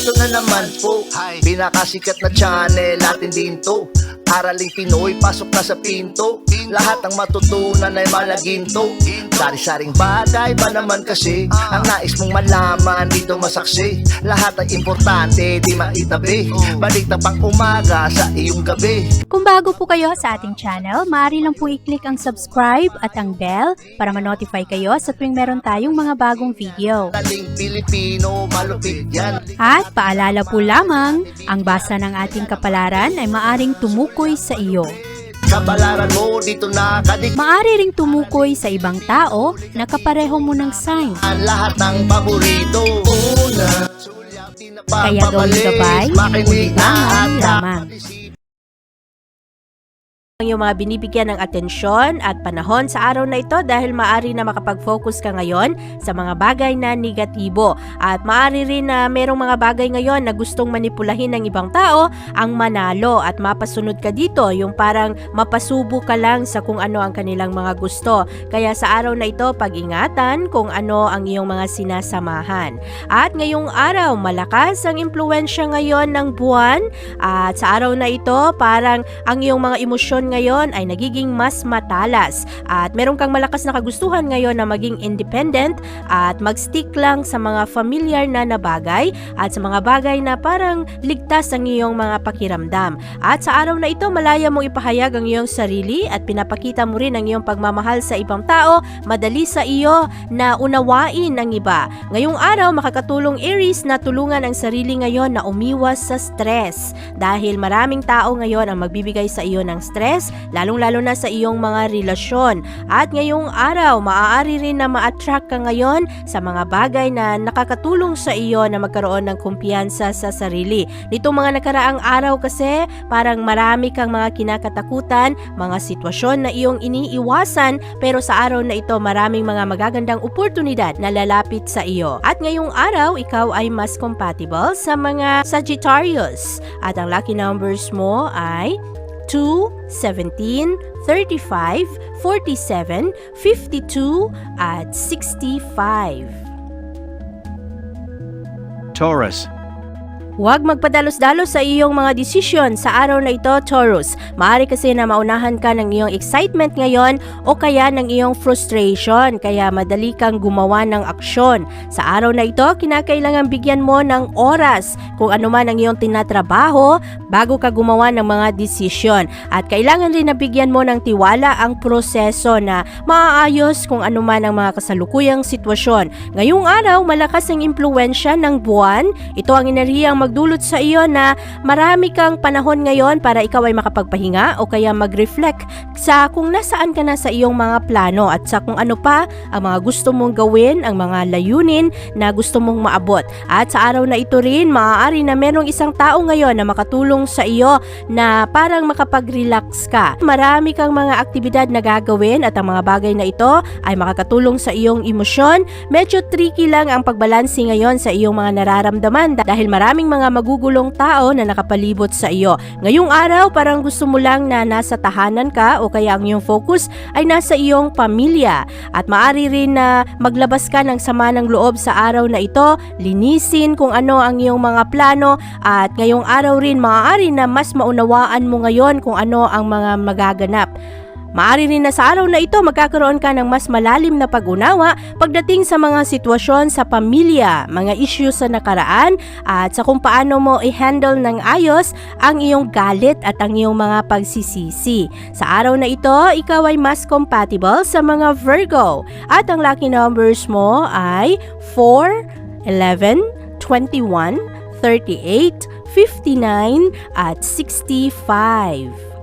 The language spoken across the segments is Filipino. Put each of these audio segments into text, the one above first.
Eto na naman po, pinakasikat na channel natin din to. Araling Pinoy, pasok na sa pinto. Lahat ng matutunan ay malaginto. Sari-saring bagay ba naman kasi ang nais mong malaman dito masaksi. Lahat ay importante, di maitabi. Balik na pang umaga sa iyong gabi. Kung bago po kayo sa ating channel, maaari lang po i-click ang subscribe at ang bell para ma-notify kayo sa tuwing meron tayong mga bagong video. Taling Pilipino, malupit yan. At paalala po lamang, ang basa ng ating kapalaran ay maaring tumukoy sa iyo. Kapalaran mo dito nakadik. Maaari ring tumukoy sa ibang tao na kapareho mo ng sign. Lahat ng paborito. Una, Kaya gawing gabay, makinig libangan at lamang. Yung mga binibigyan ng atensyon at panahon sa araw na ito dahil maaari na makapag-focus ka ngayon sa mga bagay na negatibo at maaari rin na merong mga bagay ngayon na gustong manipulahin ng ibang tao ang manalo at mapasunod ka dito, yung parang mapasubo ka lang sa kung ano ang kanilang mga gusto. Kaya sa araw na ito, pag-ingatan kung ano ang iyong mga sinasamahan. At ngayong araw, malakas ang impluensya ngayon ng buwan at sa araw na ito, parang ang iyong mga emosyon ngayon ay nagiging mas matalas at meron kang malakas na kagustuhan ngayon na maging independent at mag-stick lang sa mga familiar na bagay at sa mga bagay na parang ligtas ang iyong mga pakiramdam. At sa araw na ito, malaya mong ipahayag ang iyong sarili at pinapakita mo rin ang iyong pagmamahal sa ibang tao, madali sa iyo na unawain ang iba. Ngayong araw, makakatulong Aries na tulungan ang sarili ngayon na umiwas sa stress dahil maraming tao ngayon ang magbibigay sa iyo ng stress, lalong-lalo na sa iyong mga relasyon. At ngayong araw, maaari rin na ma-attract ka ngayon sa mga bagay na nakakatulong sa iyo na magkaroon ng kumpiyansa sa sarili. Nitong mga nakaraang araw kasi, parang marami kang mga kinakatakutan, mga sitwasyon na iyong iniiwasan, pero sa araw na ito, maraming mga magagandang oportunidad na lalapit sa iyo. At ngayong araw, ikaw ay mas compatible sa mga Sagittarius. At ang lucky numbers mo ay 2, 17, 35, 47, 52, at 65. Taurus. Huwag magpadalos-dalos sa iyong mga desisyon sa araw na ito, Taurus. Maaari kasi na maunahan ka ng iyong excitement ngayon o kaya ng iyong frustration, kaya madali kang gumawa ng aksyon. Sa araw na ito, kinakailangan bigyan mo ng oras kung ano man ang iyong tinatrabaho bago ka gumawa ng mga desisyon. At kailangan rin na bigyan mo ng tiwala ang proseso na maaayos kung ano man ang mga kasalukuyang sitwasyon. Ngayong araw, malakas ang impluensya ng buwan. Ito ang enerhiyang magdulot sa iyo na marami kang panahon ngayon para ikaw ay makapagpahinga o kaya mag-reflect sa kung nasaan ka na sa iyong mga plano at sa kung ano pa ang mga gusto mong gawin, ang mga layunin na gusto mong maabot. At sa araw na ito rin, maaari na merong isang tao ngayon na makatulong sa iyo na parang makapag-relax ka. Marami kang mga aktibidad na gagawin at ang mga bagay na ito ay makakatulong sa iyong emosyon. Medyo tricky lang ang pagbalansi ngayon sa iyong mga nararamdaman dahil maraming mga magugulong tao na nakapalibot sa iyo. Ngayong araw, parang gusto mo lang na nasa tahanan ka o kaya ang iyong focus ay nasa iyong pamilya. At maaari rin na maglabas ka ng sama ng loob sa araw na ito, linisin kung ano ang iyong mga plano at ngayong araw rin maaari na mas maunawaan mo ngayon kung ano ang mga magaganap. Maaari rin na sa araw na ito magkakaroon ka ng mas malalim na pag-unawa pagdating sa mga sitwasyon sa pamilya, mga issues sa nakaraan at sa kung paano mo i-handle ng ayos ang iyong galit at ang iyong mga pagsisisi. Sa araw na ito, ikaw ay mas compatible sa mga Virgo at ang lucky numbers mo ay 4, 11, 21, 38, 59 at 65.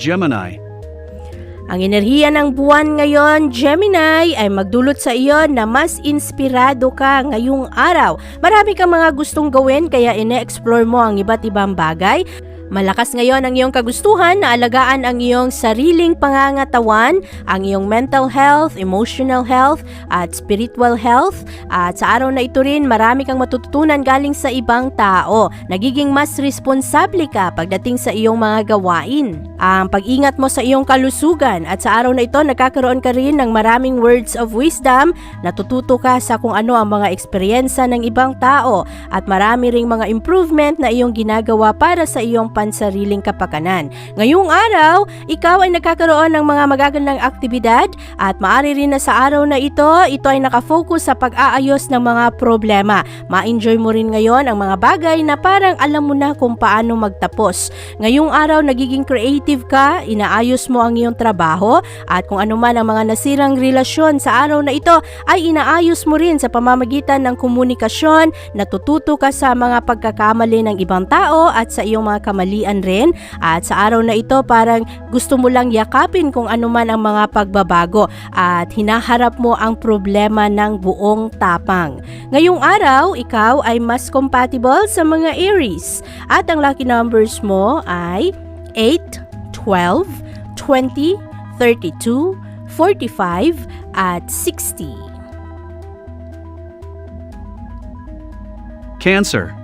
Gemini. Ang enerhiya ng buwan ngayon, Gemini, ay magdulot sa iyo na mas inspirado ka ngayong araw. Marami kang mga gustong gawin kaya ine-explore mo ang iba't ibang bagay. Malakas ngayon ang iyong kagustuhan na alagaan ang iyong sariling pangangatawan, ang iyong mental health, emotional health, at spiritual health. At sa araw na ito rin, marami kang matututunan galing sa ibang tao. Nagiging mas responsable ka pagdating sa iyong mga gawain. ang pag-ingat mo sa iyong kalusugan at sa araw na ito nagkakaroon ka rin ng maraming words of wisdom, natututo ka sa kung ano ang mga eksperyensa ng ibang tao at marami ring mga improvement na iyong ginagawa para sa iyong pansariling kapakanan. Ngayong araw, ikaw ay nagkakaroon ng mga magagandang aktibidad at maaari rin na sa araw na ito ay nakafocus sa pag-aayos ng mga problema. Ma-enjoy mo rin ngayon ang mga bagay na parang alam mo na kung paano magtapos. Ngayong araw, nagiging creative ka, inaayos mo ang iyong trabaho at kung ano man ang mga nasirang relasyon sa araw na ito ay inaayos mo rin sa pamamagitan ng komunikasyon, natututo ka sa mga pagkakamali ng ibang tao at sa iyong mga kamalian rin at sa araw na ito parang gusto mo lang yakapin kung ano man ang mga pagbabago at hinaharap mo ang problema ng buong tapang. Ngayong araw, ikaw ay mas compatible sa mga Aries at ang lucky numbers mo ay 8, 12, 20, 32, 45 at 60. Cancer.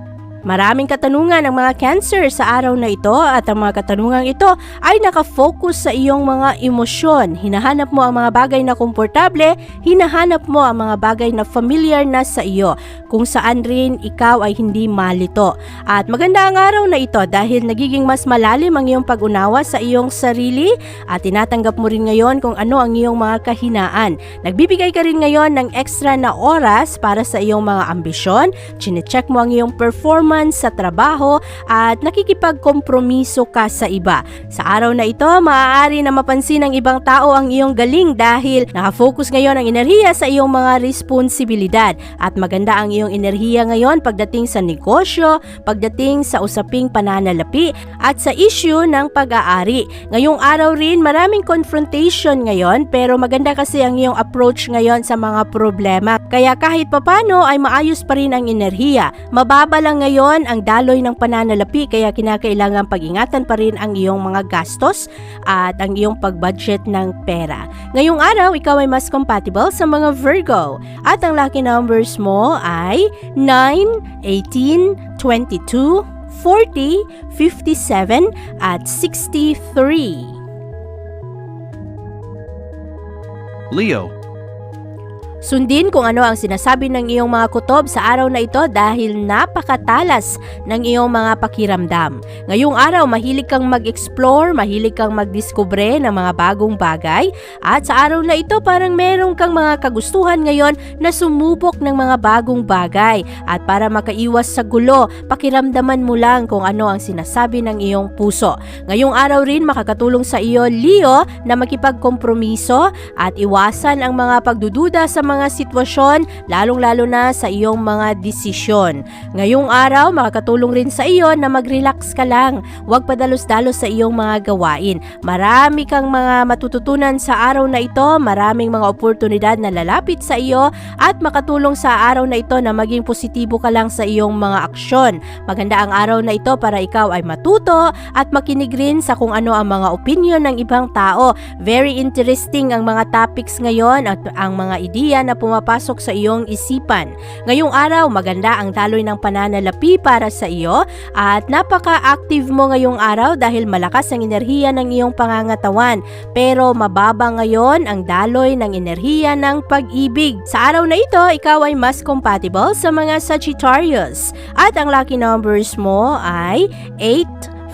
Maraming katanungan ng mga Cancer sa araw na ito at ang mga katanungang ito ay nakafocus sa iyong mga emosyon. Hinahanap mo ang mga bagay na komportable, hinahanap mo ang mga bagay na familiar na sa iyo, kung saan rin ikaw ay hindi malito. At maganda ang araw na ito dahil nagiging mas malalim ang iyong pag-unawa sa iyong sarili at tinatanggap mo rin ngayon kung ano ang iyong mga kahinaan. Nagbibigay ka rin ngayon ng extra na oras para sa iyong mga ambisyon, chinecheck mo ang iyong performance sa trabaho at nakikipagkompromiso ka sa iba. Sa araw na ito, maaari na mapansin ng ibang tao ang iyong galing dahil nakafocus ngayon ang enerhiya sa iyong mga responsibilidad at maganda ang iyong enerhiya ngayon pagdating sa negosyo, pagdating sa usaping pananalapi at sa issue ng pag-aari. Ngayong araw rin, maraming confrontation ngayon pero maganda kasi ang iyong approach ngayon sa mga problema. Kaya kahit papano ay maayos pa rin ang enerhiya. Mababa lang ngayon ang daloy ng pananalapi kaya kinakailangan pag-ingatan pa rin ang iyong mga gastos at ang iyong pag-budget ng pera. Ngayong araw, ikaw ay mas compatible sa mga Virgo at ang lucky numbers mo ay 9, 18, 22, 40, 57 at 63. Leo. Sundin kung ano ang sinasabi ng iyong mga kutob sa araw na ito dahil napakatalas ng iyong mga pakiramdam. Ngayong araw, mahilig kang mag-explore, mahilig kang magdiskubre ng mga bagong bagay at sa araw na ito parang meron kang mga kagustuhan ngayon na sumubok ng mga bagong bagay at para makaiwas sa gulo, pakiramdaman mo lang kung ano ang sinasabi ng iyong puso. Ngayong araw rin makakatulong sa iyo, Leo, na makipagkompromiso at iwasan ang mga pagdududa sa mga sitwasyon, lalong-lalo na sa iyong mga desisyon. Ngayong araw, makakatulong rin sa iyo na mag-relax ka lang. Huwag padalos-dalos sa iyong mga gawain. Marami kang mga matututunan sa araw na ito, maraming mga oportunidad na lalapit sa iyo at makatulong sa araw na ito na maging positibo ka lang sa iyong mga aksyon. Maganda ang araw na ito para ikaw ay matuto at makinig rin sa kung ano ang mga opinion ng ibang tao. Very interesting ang mga topics ngayon at ang mga ideya na pumapasok sa iyong isipan. Ngayong araw, maganda ang daloy ng pananalapi para sa iyo at napaka-active mo ngayong araw dahil malakas ang enerhiya ng iyong pangangatawan. Pero mababa ngayon ang daloy ng enerhiya ng pag-ibig. Sa araw na ito, ikaw ay mas compatible sa mga Sagittarius at ang lucky numbers mo ay 8,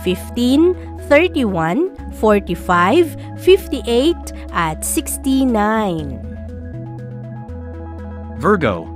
15, 31, 45, 58 at 69. Virgo.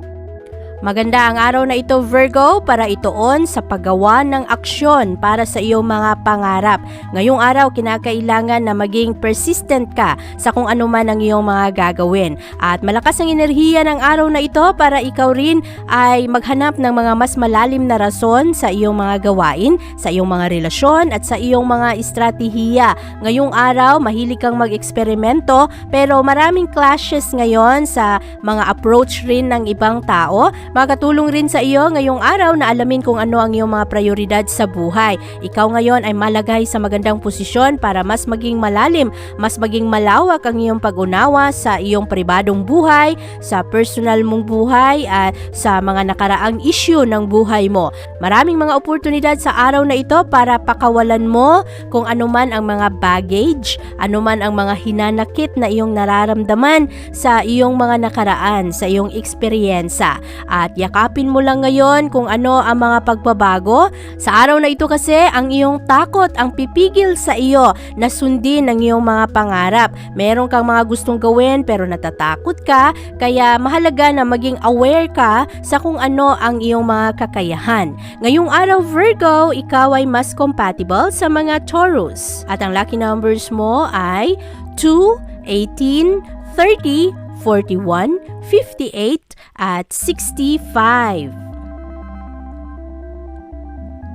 Maganda ang araw na ito, Virgo, para ituon sa paggawa ng aksyon para sa iyong mga pangarap. Ngayong araw, kinakailangan na maging persistent ka sa kung ano man ang iyong mga gagawin. At malakas ang enerhiya ng araw na ito para ikaw rin ay maghanap ng mga mas malalim na rason sa iyong mga gawain, sa iyong mga relasyon at sa iyong mga estratehiya. Ngayong araw, mahilig kang mag-eksperimento pero maraming clashes ngayon sa mga approach rin ng ibang tao. Makatulong rin sa iyo ngayong araw na alamin kung ano ang iyong mga prioridad sa buhay. Ikaw ngayon ay malagay sa magandang posisyon para mas maging malalim, mas maging malawak ang iyong pag-unawa sa iyong pribadong buhay, sa personal mong buhay at sa mga nakaraang issue ng buhay mo. Maraming mga oportunidad sa araw na ito para pakawalan mo kung anuman ang mga baggage, anuman ang mga hinanakit na iyong nararamdaman sa iyong mga nakaraan, sa iyong eksperyensa. At yakapin mo lang ngayon kung ano ang mga pagbabago. Sa araw na ito kasi, ang iyong takot ang pipigil sa iyo na sundin ang iyong mga pangarap. Meron kang mga gustong gawin pero natatakot ka, kaya mahalaga na maging aware ka sa kung ano ang iyong mga kakayahan. Ngayong araw Virgo, ikaw ay mas compatible sa mga Taurus. At ang lucky numbers mo ay 2, 18, 30, 41, 58, at 65.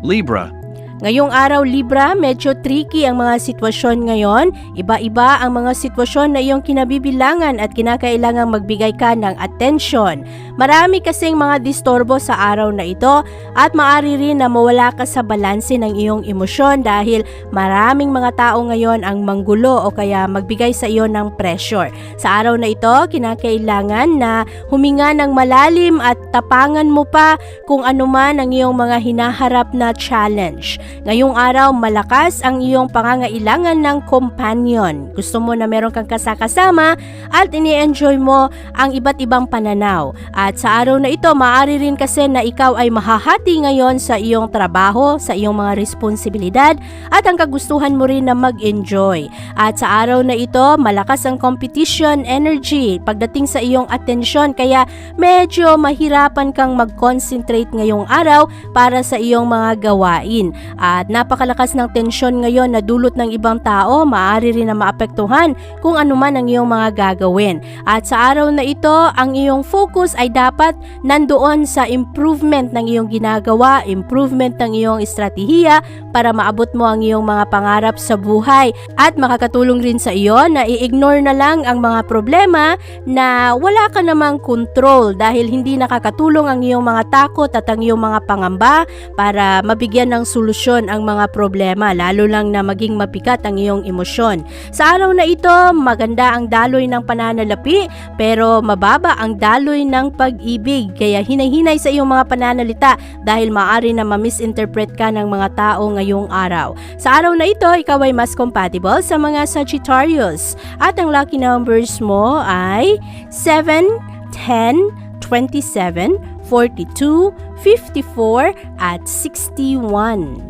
Libra. Ngayong araw Libra, medyo tricky ang mga sitwasyon ngayon. Iba-iba ang mga sitwasyon na iyong kinabibilangan at kinakailangang magbigay ka ng atensyon. Marami kasing mga disturbo sa araw na ito at maaari rin na mawala ka sa balanse ng iyong emosyon dahil maraming mga tao ngayon ang manggulo o kaya magbigay sa iyo ng pressure. Sa araw na ito, kinakailangan na huminga ng malalim at tapangan mo pa kung anuman ang iyong mga hinaharap na challenge. Ngayong araw, malakas ang iyong pangangailangan ng companion. Gusto mo na meron kang kasakasama at ini-enjoy mo ang iba't ibang pananaw. At sa araw na ito, maaari rin kasi na ikaw ay mahahati ngayon sa iyong trabaho, sa iyong mga responsibilidad at ang kagustuhan mo rin na mag-enjoy. At sa araw na ito, malakas ang competition energy pagdating sa iyong atensyon kaya medyo mahirapan kang mag-concentrate ngayong araw para sa iyong mga gawain. At napakalakas ng tensyon ngayon na dulot ng ibang tao, maaari rin na maapektuhan kung ano man ang iyong mga gagawin. At sa araw na ito, ang iyong focus ay dapat nandoon sa improvement ng iyong ginagawa, improvement ng iyong estratehiya para maabot mo ang iyong mga pangarap sa buhay. At makakatulong rin sa iyo na i-ignore na lang ang mga problema na wala ka namang control dahil hindi nakakatulong ang iyong mga takot at ang iyong mga pangamba para mabigyan ng solusyon ang mga problema, lalo lang na maging mabigat ang iyong emosyon. Sa araw na ito, maganda ang daloy ng pananalapi pero mababa ang daloy ng pag-ibig. Kaya hinay-hinay sa iyong mga pananalita dahil maaari na ma-misinterpret ka ng mga tao ngayong araw. Sa araw na ito, ikaw ay mas compatible sa mga Sagittarius. At ang lucky numbers mo ay 7, 10, 27, 42, 54, at 61.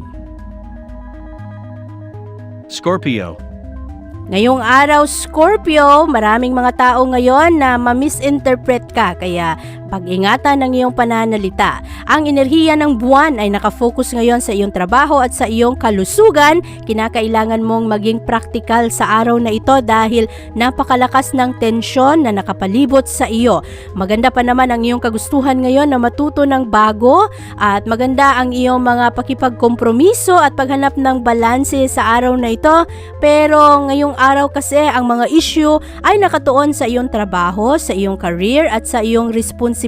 Scorpio. Ngayong araw, Scorpio, maraming mga tao ngayon na ma-misinterpret ka kaya pag-ingatan ng iyong pananalita. Ang enerhiya ng buwan ay nakafocus ngayon sa iyong trabaho at sa iyong kalusugan. Kinakailangan mong maging praktikal sa araw na ito dahil napakalakas ng tensyon na nakapalibot sa iyo. Maganda pa naman ang iyong kagustuhan ngayon na matuto ng bago at maganda ang iyong mga pakipagkompromiso at paghanap ng balanse sa araw na ito. Pero ngayong araw kasi ang mga issue ay nakatuon sa iyong trabaho, sa iyong career at sa iyong responsibilidad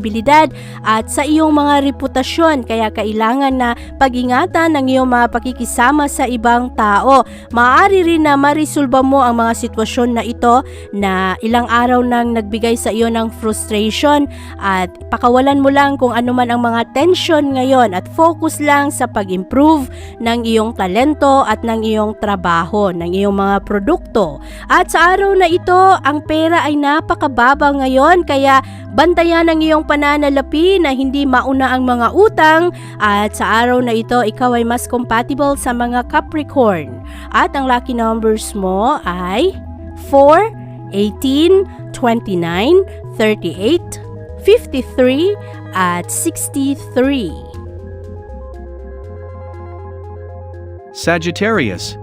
at sa iyong mga reputasyon kaya kailangan na pag-ingatan ng iyong mga pakikisama sa ibang tao. Maaari rin na marisolba mo ang mga sitwasyon na ito na ilang araw nang nagbigay sa iyo ng frustration at pakawalan mo lang kung ano man ang mga tension ngayon at focus lang sa pag-improve ng iyong talento at ng iyong trabaho, ng iyong mga produkto. At sa araw na ito, ang pera ay napakababa ngayon kaya bantayan ang iyong pananalapi na hindi mauna ang mga utang at sa araw na ito, ikaw ay mas compatible sa mga Capricorn. At ang lucky numbers mo ay 4, 18, 29, 38, 53, at 63. Sagittarius.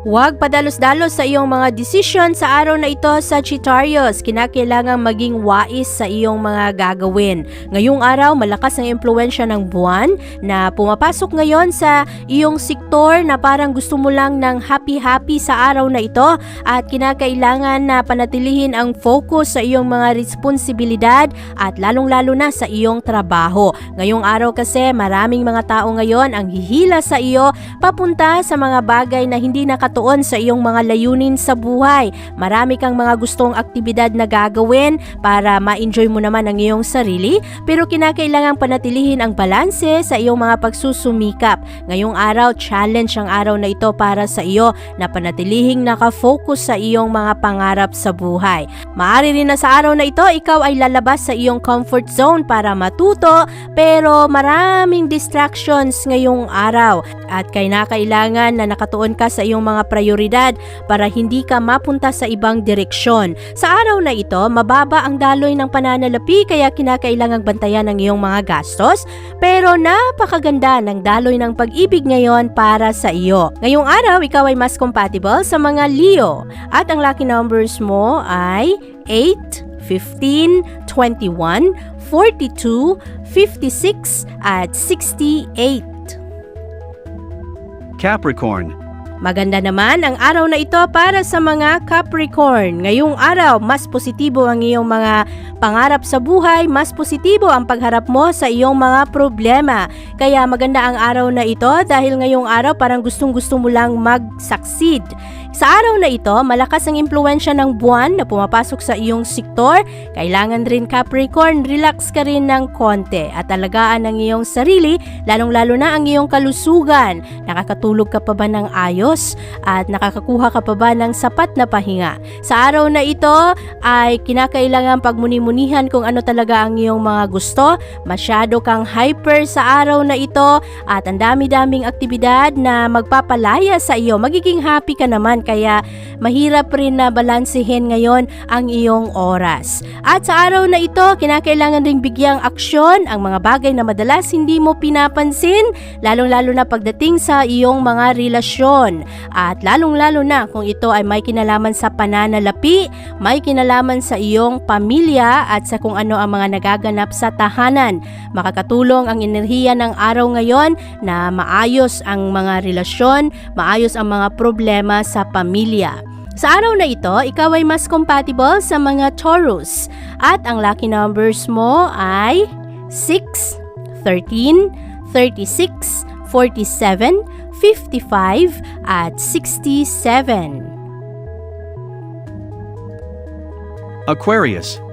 Huwag padalos-dalos sa iyong mga desisyon sa araw na ito, Sagittarius. Kinakailangang maging wais sa iyong mga gagawin. Ngayong araw, malakas ang impluwensya ng buwan na pumapasok ngayon sa iyong sektor na parang gusto mo lang ng happy-happy sa araw na ito at kinakailangan na panatilihin ang focus sa iyong mga responsibilidad at lalong-lalo na sa iyong trabaho. Ngayong araw kasi, maraming mga tao ngayon ang hihila sa iyo papunta sa mga bagay na hindi nakatuon sa iyong mga layunin sa buhay. Marami kang mga gustong aktibidad na gagawin para ma-enjoy mo naman ang iyong sarili, pero kinakailangang panatilihin ang balanse sa iyong mga pagsusumikap. Ngayong araw, challenge ang araw na ito para sa iyo na panatilihing nakafocus sa iyong mga pangarap sa buhay. Maaari rin na sa araw na ito, ikaw ay lalabas sa iyong comfort zone para matuto, pero maraming distractions ngayong araw at kinakailangan na nakatuon ka sa iyong mga prioridad para hindi ka mapunta sa ibang direksyon. Sa araw na ito, mababa ang daloy ng pananalapi kaya kinakailangang bantayan ang iyong mga gastos, pero napakaganda ng daloy ng pag-ibig ngayon para sa iyo. Ngayong araw, ikaw ay mas compatible sa mga Leo at ang lucky numbers mo ay 8, 15, 21, 42, 56 at 68. Capricorn. Maganda naman ang araw na ito para sa mga Capricorn. Ngayong araw, mas positibo ang iyong mga pangarap sa buhay, mas positibo ang pagharap mo sa iyong mga problema. Kaya maganda ang araw na ito dahil ngayong araw parang gustong-gusto mo lang mag-succeed. Sa araw na ito, malakas ang impluwensya ng buwan na pumapasok sa iyong sektor. Kailangan rin Capricorn, relax ka rin ng konti at alagaan ang iyong sarili, lalong-lalo na ang iyong kalusugan. Nakakatulog ka pa ba ng ayos? At nakakakuha ka pa ba ng sapat na pahinga? Sa araw na ito ay kinakailangan pagmuni-munihan kung ano talaga ang iyong mga gusto. Masyado kang hyper sa araw na ito at ang dami-daming aktibidad na magpapalaya sa iyo. Magiging happy ka naman kaya mahirap rin na balansehin ngayon ang iyong oras. At sa araw na ito, kinakailangan ring bigyang aksyon ang mga bagay na madalas hindi mo pinapansin, lalong-lalo na pagdating sa iyong mga relasyon. At lalong-lalo na kung ito ay may kinalaman sa pananalapi, may kinalaman sa iyong pamilya at sa kung ano ang mga nagaganap sa tahanan. Makakatulong ang enerhiya ng araw ngayon na maayos ang mga relasyon, maayos ang mga problema sa pamilya. Sa araw na ito, ikaw ay mas compatible sa mga Taurus at ang lucky numbers mo ay 6, 13, 36, 47, 55 at 67. Aquarius.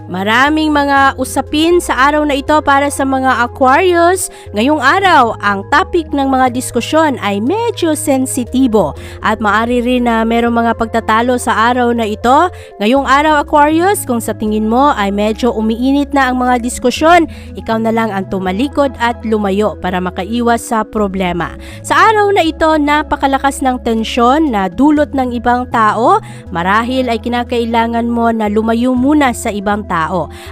Maraming mga usapin sa araw na ito para sa mga Aquarius. Ngayong araw, ang topic ng mga diskusyon ay medyo sensitibo at maaari rin na merong mga pagtatalo sa araw na ito. Ngayong araw, Aquarius, kung sa tingin mo ay medyo umiinit na ang mga diskusyon, ikaw na lang ang tumalikod at lumayo para makaiwas sa problema. Sa araw na ito, napakalakas ng tensyon na dulot ng ibang tao. Marahil ay kinakailangan mo na lumayo muna sa ibang tao.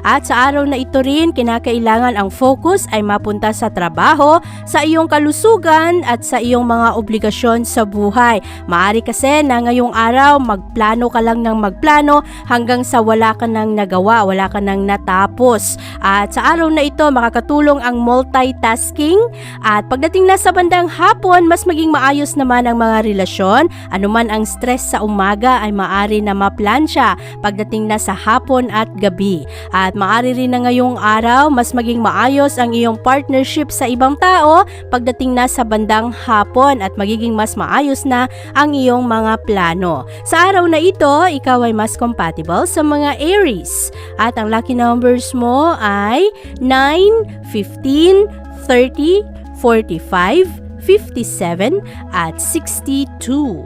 At sa araw na ito rin, kinakailangan ang focus ay mapunta sa trabaho, sa iyong kalusugan at sa iyong mga obligasyon sa buhay. Maari kasi na ngayong araw magplano ka lang ng magplano hanggang sa wala ka nang nagawa, wala ka nang natapos. At sa araw na ito, makakatulong ang multitasking at pagdating na sa bandang hapon, mas maging maayos naman ang mga relasyon. Anuman ang stress sa umaga ay maari na maplansya pagdating na sa hapon at gabi. At maaari rin na ngayong araw mas maging maayos ang iyong partnership sa ibang tao pagdating na sa bandang hapon at magiging mas maayos na ang iyong mga plano. Sa araw na ito, ikaw ay mas compatible sa mga Aries at ang lucky numbers mo ay 9, 15, 30, 45, 57 at 62.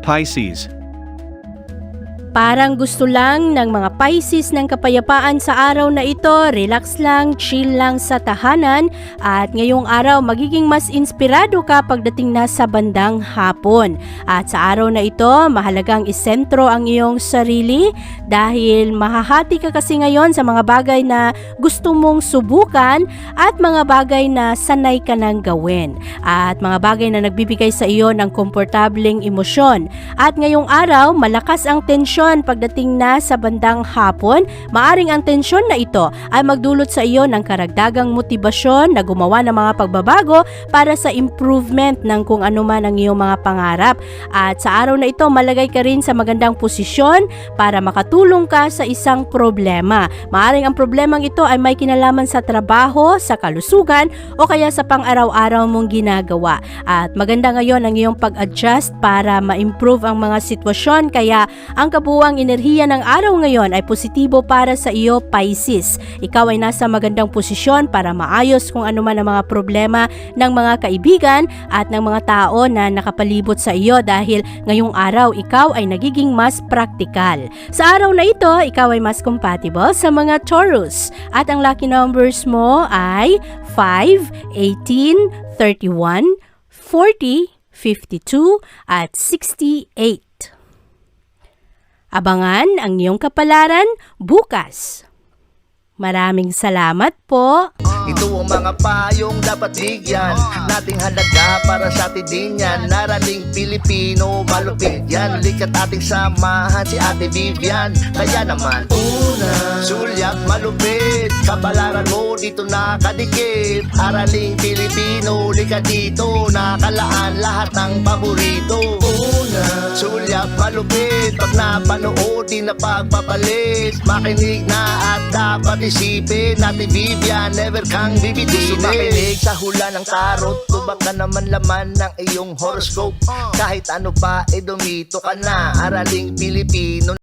Pisces. Parang gusto lang ng mga Pisces ng kapayapaan sa araw na ito, relax lang, chill lang sa tahanan at ngayong araw magiging mas inspirado ka pagdating na sa bandang hapon. At sa araw na ito, mahalagang isentro ang iyong sarili dahil mahahati ka kasi ngayon sa mga bagay na gusto mong subukan at mga bagay na sanay ka nang gawin at mga bagay na nagbibigay sa iyo ng komportableng emosyon. At ngayong araw, malakas ang tensyon pagdating na sa bandang hapon. Maaring ang tensyon na ito ay magdulot sa iyo ng karagdagang motibasyon na gumawa ng mga pagbabago para sa improvement ng kung ano man ang iyong mga pangarap. At sa araw na ito, malagay ka rin sa magandang posisyon para makatulong ka sa isang problema. Maaring ang problemang ito ay may kinalaman sa trabaho, sa kalusugan o kaya sa pang-araw-araw mong ginagawa. At maganda ngayon ang iyong pag-adjust para ma-improve ang mga sitwasyon, kaya ang kabuuang enerhiya ng araw ngayon ay positibo para sa iyo, Pisces. Ikaw ay nasa magandang posisyon para maayos kung ano man ang mga problema ng mga kaibigan at ng mga tao na nakapalibot sa iyo dahil ngayong araw ikaw ay nagiging mas praktikal. Sa araw na ito, ikaw ay mas compatible sa mga Taurus at ang lucky numbers mo ay 5, 18, 31, 40, 52 at 68. Abangan ang iyong kapalaran bukas. Maraming salamat po. Ito ang mga payong dapat bigyan nating halaga para sa atin din yan. Narating Pilipino, malupit yan. Likat ating samahan si Ate Vivian. Kaya naman, una, sulyap malupit, kapalaran mo dito nakadikit. Araling Pilipino, likat dito, nakalaan lahat ng paborito. Una, sulyap malupit, pag napanood di na pagpapalit. Makinig na at dapat isipin, Ate Vivian, never kang bibitinin. Gusto makinig sa hula ng tarot, tubak ka naman laman ng iyong horoscope. Kahit ano pa, dumito ka na. Araling Pilipino